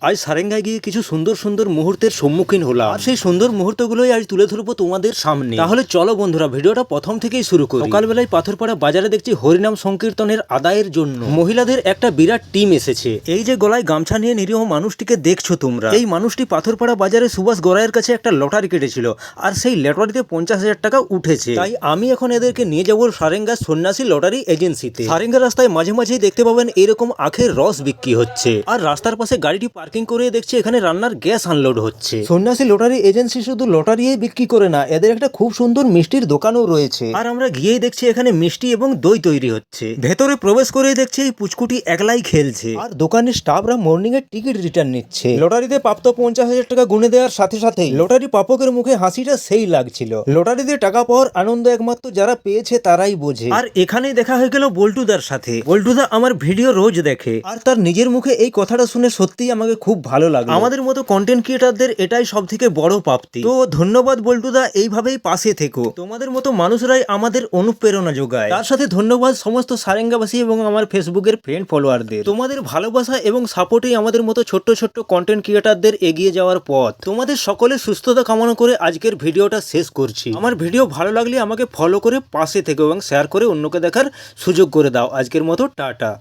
আজ সারেঙ্গায় গিয়ে কিছু সুন্দর সুন্দর মুহূর্তের সম্মুখীন হলাম, আর সেই সুন্দর মুহূর্তগুলোই আজ তুলে ধরবো তোমাদের সামনে। তাহলে চলো বন্ধুরা, ভিডিওটা প্রথম থেকেই শুরু করি। সকালবেলায় পাথরপাড়া বাজারে দেখছি হরিনাম সংকীর্তনের আদায়ের জন্য মহিলাদের একটা বিরাট টিম এসেছে। এই যে গলায় গামছা নিয়ে নিরীহ মানুষটিকে দেখছো তোমরা, এই মানুষটি পাথরপাড়া বাজারে সুভাষ গড়াইয়ের কাছে একটা লটারি কেটেছিল, আর সেই লটারিতে 50,000 টাকা উঠেছে। তাই আমি এখন এদেরকে নিয়ে যাবো সারেঙ্গা সন্ন্যাসী লটারি এজেন্সিতে। সারেঙ্গা রাস্তায় মাঝে মাঝেই দেখতে পাবেন এরকম আখের রস বিক্রি হচ্ছে, আর রাস্তার পাশে গাড়িটি পার্কিং করে দেখছি এখানে রান্নার গ্যাস আনলোড হচ্ছে। সন্ন্যাসী লটারি এজেন্সি শুধু লটারিই বিক্রি করে না, এদের একটা খুব সুন্দর মিষ্টির দোকানও রয়েছে। আর আমরা গিয়েই দেখছি এখানে মিষ্টি এবং দই তৈরি হচ্ছে। ভেতরে প্রবেশ করেই দেখছি এই পুচকুটি একলাই খেলছে, আর দোকানের স্টাফরা মর্নিং এর টিকিট রিটার্ন নিচ্ছে। লটারিতে প্রাপ্ত 50,000 টাকা গুনে দেওয়ার সাথে সাথে লটারি প্রাপকের মুখে হাসিটা সেই লাগছিল। লটারিতে টাকা পাওয়ার আনন্দ একমাত্র যারা পেয়েছে তারাই বোঝে। আর এখানেই দেখা হয়ে গেল বল্টুদার সাথে। বল্টুদা আমার ভিডিও রোজ দেখে, আর তার নিজের মুখে এই কথাটা শুনে সত্যিই আমাকে খুব ভালো লাগে। আমাদের মতো কন্টেন্ট ক্রিয়েটারদের এটাই সব থেকে বড় প্রাপ্তি। তো ধন্যবাদ বল্টুদা, এইভাবেই পাশে থেকো। তোমাদের মতো মানুষরাই আমাদের অনুপ্রেরণা যোগায়। তার সাথে ধন্যবাদ সমস্ত সারেঙ্গাবাসী এবং আমার ফেসবুকের ফ্রেন্ড ফলোয়ারদের। তোমাদের ভালোবাসা এবং সাপোর্টেই আমাদের মতো ছোট্ট ছোট্ট কন্টেন্ট ক্রিয়েটারদের এগিয়ে যাওয়ার পথ। তোমাদের সকলের সুস্থতা কামনা করে আজকের ভিডিওটা শেষ করছি। আমার ভিডিও ভালো লাগলে আমাকে ফলো করে পাশে থেকো এবং শেয়ার করে অন্যকে দেখার সুযোগ করে দাও। আজকের মতো টাটা।